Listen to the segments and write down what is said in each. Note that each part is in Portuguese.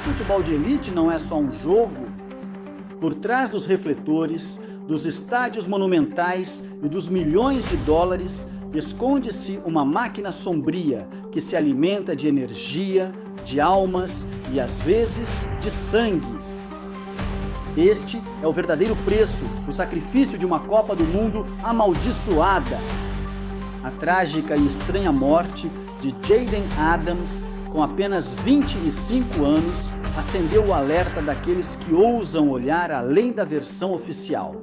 futebol de elite não é só um jogo, por trás dos refletores, dos estádios monumentais e dos milhões de dólares, esconde-se uma máquina sombria que se alimenta de energia, de almas e, às vezes, de sangue. Este é o verdadeiro preço, o sacrifício de uma Copa do Mundo amaldiçoada. A trágica e estranha morte de Jayden Adams, com apenas 25 anos, acendeu o alerta daqueles que ousam olhar além da versão oficial.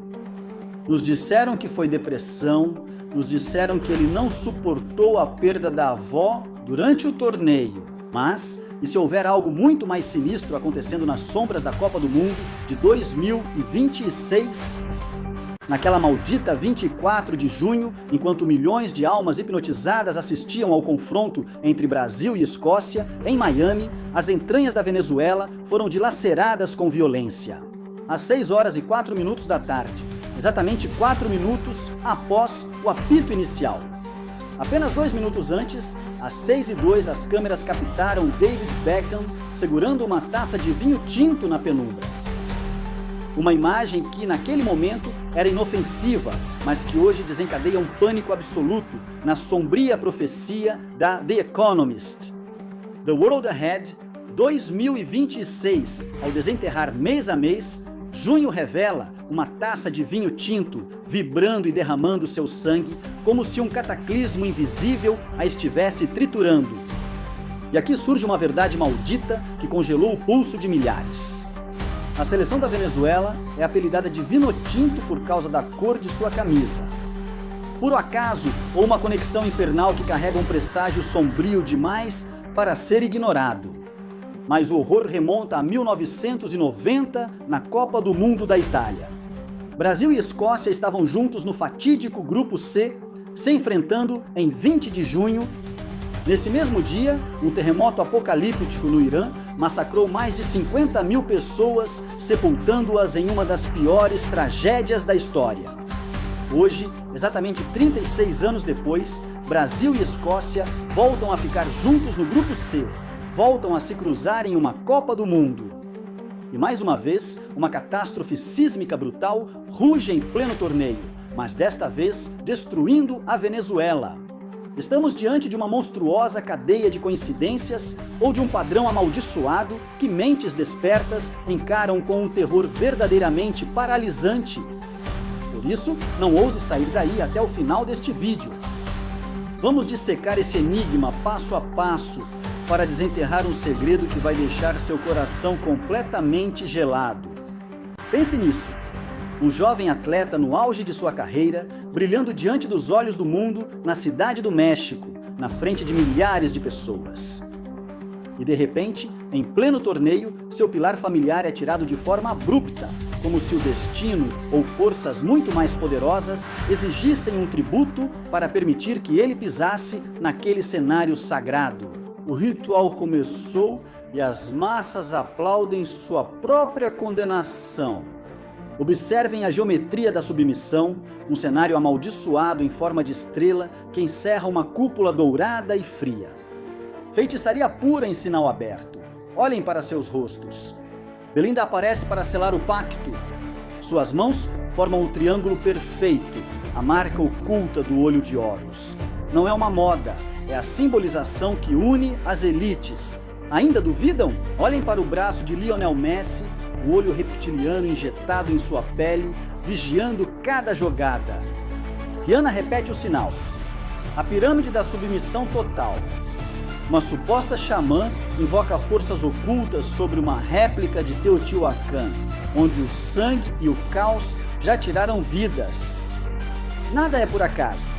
Nos disseram que foi depressão, nos disseram que ele não suportou a perda da avó durante o torneio, mas e se houver algo muito mais sinistro acontecendo nas sombras da Copa do Mundo de 2026? Naquela maldita 24 de junho, enquanto milhões de almas hipnotizadas assistiam ao confronto entre Brasil e Escócia, em Miami, as entranhas da Venezuela foram dilaceradas com violência. Às 6h04 da tarde, exatamente 4 minutos após o apito inicial. Apenas 2 minutos antes, às 6h02, as câmeras captaram David Beckham segurando uma taça de vinho tinto na penumbra. Uma imagem que, naquele momento, era inofensiva, mas que hoje desencadeia um pânico absoluto na sombria profecia da The Economist. The World Ahead 2026, ao desenterrar mês a mês, junho revela uma taça de vinho tinto vibrando e derramando seu sangue como se um cataclismo invisível a estivesse triturando. E aqui surge uma verdade maldita que congelou o pulso de milhares. A seleção da Venezuela é apelidada de Vinotinto por causa da cor de sua camisa. Puro acaso ou uma conexão infernal que carrega um presságio sombrio demais para ser ignorado? Mas o horror remonta a 1990, na Copa do Mundo da Itália. Brasil e Escócia estavam juntos no fatídico Grupo C, se enfrentando em 20 de junho. Nesse mesmo dia, um terremoto apocalíptico no Irã massacrou mais de 50 mil pessoas, sepultando-as em uma das piores tragédias da história. Hoje, exatamente 36 anos depois, Brasil e Escócia voltam a ficar juntos no Grupo C, voltam a se cruzar em uma Copa do Mundo. E mais uma vez, uma catástrofe sísmica brutal ruge em pleno torneio, mas desta vez destruindo a Venezuela. Estamos diante de uma monstruosa cadeia de coincidências ou de um padrão amaldiçoado que mentes despertas encaram com um terror verdadeiramente paralisante. Por isso, não ouse sair daí até o final deste vídeo. Vamos dissecar esse enigma passo a passo para desenterrar um segredo que vai deixar seu coração completamente gelado. Pense nisso. Um jovem atleta no auge de sua carreira, brilhando diante dos olhos do mundo na cidade do México, na frente de milhares de pessoas. E de repente, em pleno torneio, seu pilar familiar é tirado de forma abrupta, como se o destino ou forças muito mais poderosas exigissem um tributo para permitir que ele pisasse naquele cenário sagrado. O ritual começou e as massas aplaudem sua própria condenação. Observem a geometria da submissão, um cenário amaldiçoado em forma de estrela que encerra uma cúpula dourada e fria. Feitiçaria pura em sinal aberto. Olhem para seus rostos. Belinda aparece para selar o pacto. Suas mãos formam o triângulo perfeito, a marca oculta do olho de Horus. Não é uma moda, é a simbolização que une as elites. Ainda duvidam? Olhem para o braço de Lionel Messi, o olho reptiliano injetado em sua pele, vigiando cada jogada. Rihanna repete o sinal. A pirâmide da submissão total. Uma suposta xamã invoca forças ocultas sobre uma réplica de Teotihuacan, onde o sangue e o caos já tiraram vidas. Nada é por acaso.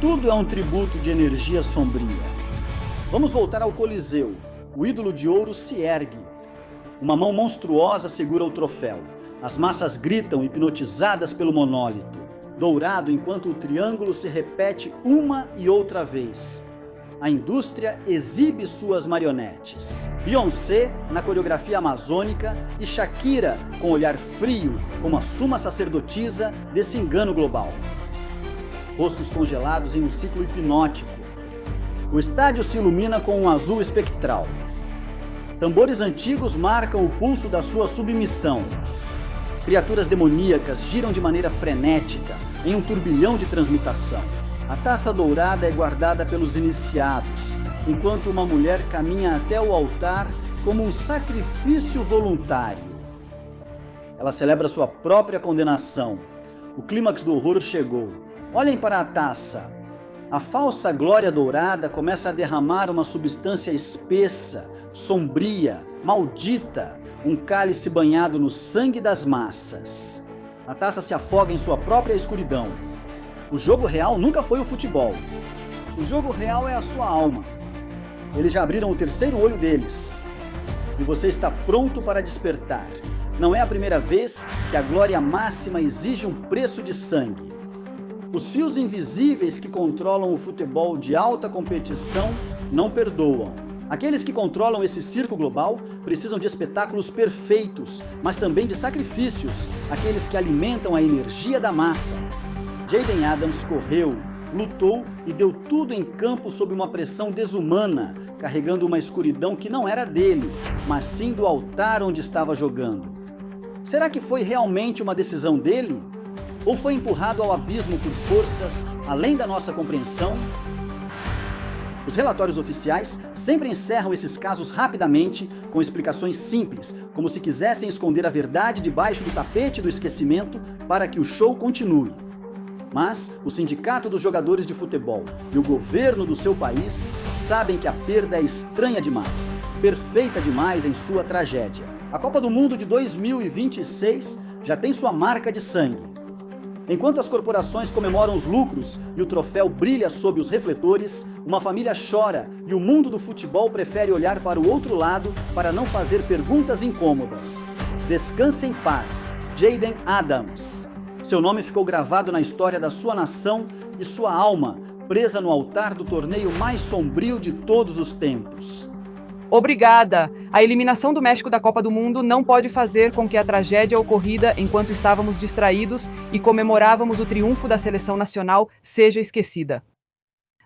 Tudo é um tributo de energia sombria. Vamos voltar ao Coliseu. O ídolo de ouro se ergue. Uma mão monstruosa segura o troféu. As massas gritam, hipnotizadas pelo monólito, dourado enquanto o triângulo se repete uma e outra vez. A indústria exibe suas marionetes. Beyoncé na coreografia amazônica e Shakira com olhar frio como a suma sacerdotisa desse engano global. Rostos congelados em um ciclo hipnótico. O estádio se ilumina com um azul espectral. Tambores antigos marcam o pulso da sua submissão. Criaturas demoníacas giram de maneira frenética, em um turbilhão de transmutação. A taça dourada é guardada pelos iniciados, enquanto uma mulher caminha até o altar como um sacrifício voluntário. Ela celebra sua própria condenação. O clímax do horror chegou. Olhem para a taça. A falsa glória dourada começa a derramar uma substância espessa, sombria, maldita, um cálice banhado no sangue das massas. A taça se afoga em sua própria escuridão. O jogo real nunca foi o futebol. O jogo real é a sua alma. Eles já abriram o terceiro olho deles. E você está pronto para despertar. Não é a primeira vez que a glória máxima exige um preço de sangue. Os fios invisíveis que controlam o futebol de alta competição não perdoam. Aqueles que controlam esse circo global precisam de espetáculos perfeitos, mas também de sacrifícios, aqueles que alimentam a energia da massa. Jayden Adams correu, lutou e deu tudo em campo sob uma pressão desumana, carregando uma escuridão que não era dele, mas sim do altar onde estava jogando. Será que foi realmente uma decisão dele? Ou foi empurrado ao abismo por forças além da nossa compreensão? Os relatórios oficiais sempre encerram esses casos rapidamente, com explicações simples, como se quisessem esconder a verdade debaixo do tapete do esquecimento para que o show continue. Mas o Sindicato dos Jogadores de Futebol e o governo do seu país sabem que a perda é estranha demais, perfeita demais em sua tragédia. A Copa do Mundo de 2026 já tem sua marca de sangue. Enquanto as corporações comemoram os lucros e o troféu brilha sob os refletores, uma família chora e o mundo do futebol prefere olhar para o outro lado para não fazer perguntas incômodas. Descanse em paz, Jayden Adams. Seu nome ficou gravado na história da sua nação e sua alma, presa no altar do torneio mais sombrio de todos os tempos. Obrigada! A eliminação do México da Copa do Mundo não pode fazer com que a tragédia ocorrida enquanto estávamos distraídos e comemorávamos o triunfo da seleção nacional seja esquecida.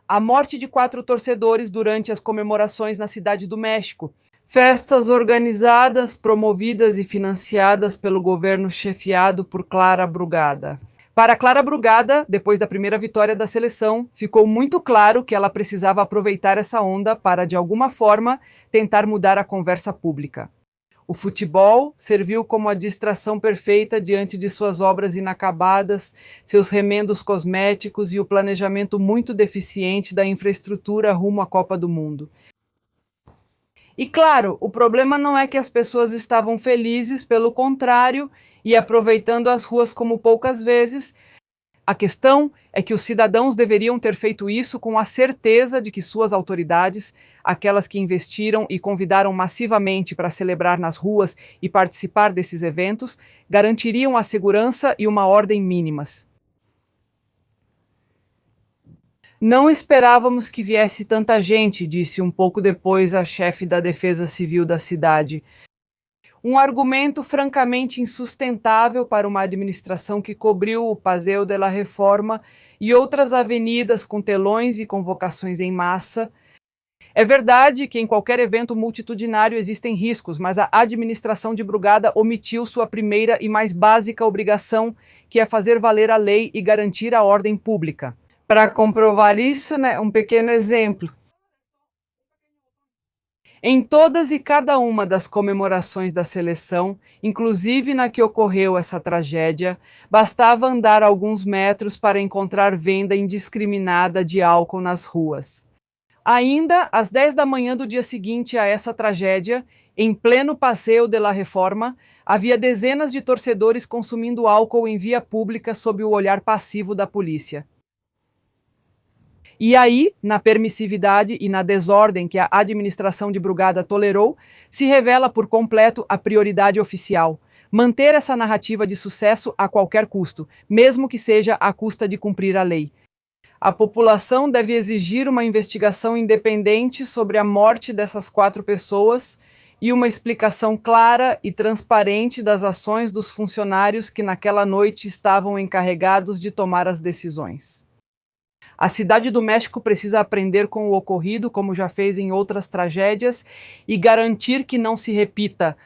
A morte de 4 torcedores durante as comemorações na Cidade do México. Festas organizadas, promovidas e financiadas pelo governo chefiado por Clara Brugada. Para Clara Brugada, depois da primeira vitória da seleção, ficou muito claro que ela precisava aproveitar essa onda para, de alguma forma, tentar mudar a conversa pública. O futebol serviu como a distração perfeita diante de suas obras inacabadas, seus remendos cosméticos e o planejamento muito deficiente da infraestrutura rumo à Copa do Mundo. E claro, o problema não é que as pessoas estavam felizes, pelo contrário, e aproveitando as ruas como poucas vezes. A questão é que os cidadãos deveriam ter feito isso com a certeza de que suas autoridades, aquelas que investiram e convidaram massivamente para celebrar nas ruas e participar desses eventos, garantiriam a segurança e uma ordem mínimas. Não esperávamos que viesse tanta gente, disse um pouco depois a chefe da Defesa Civil da cidade. Um argumento francamente insustentável para uma administração que cobriu o Paseo de la Reforma e outras avenidas com telões e convocações em massa. É verdade que em qualquer evento multitudinário existem riscos, mas a administração de Brugada omitiu sua primeira e mais básica obrigação, que é fazer valer a lei e garantir a ordem pública. Para comprovar isso, um pequeno exemplo. Em todas e cada uma das comemorações da seleção, inclusive na que ocorreu essa tragédia, bastava andar alguns metros para encontrar venda indiscriminada de álcool nas ruas. Ainda às 10 da manhã do dia seguinte a essa tragédia, em pleno Paseo de la Reforma, havia dezenas de torcedores consumindo álcool em via pública sob o olhar passivo da polícia. E aí, na permissividade e na desordem que a administração de Brugada tolerou, se revela por completo a prioridade oficial: manter essa narrativa de sucesso a qualquer custo, mesmo que seja à custa de cumprir a lei. A população deve exigir uma investigação independente sobre a morte dessas 4 pessoas e uma explicação clara e transparente das ações dos funcionários que naquela noite estavam encarregados de tomar as decisões. A cidade do México precisa aprender com o ocorrido, como já fez em outras tragédias, e garantir que não se repita.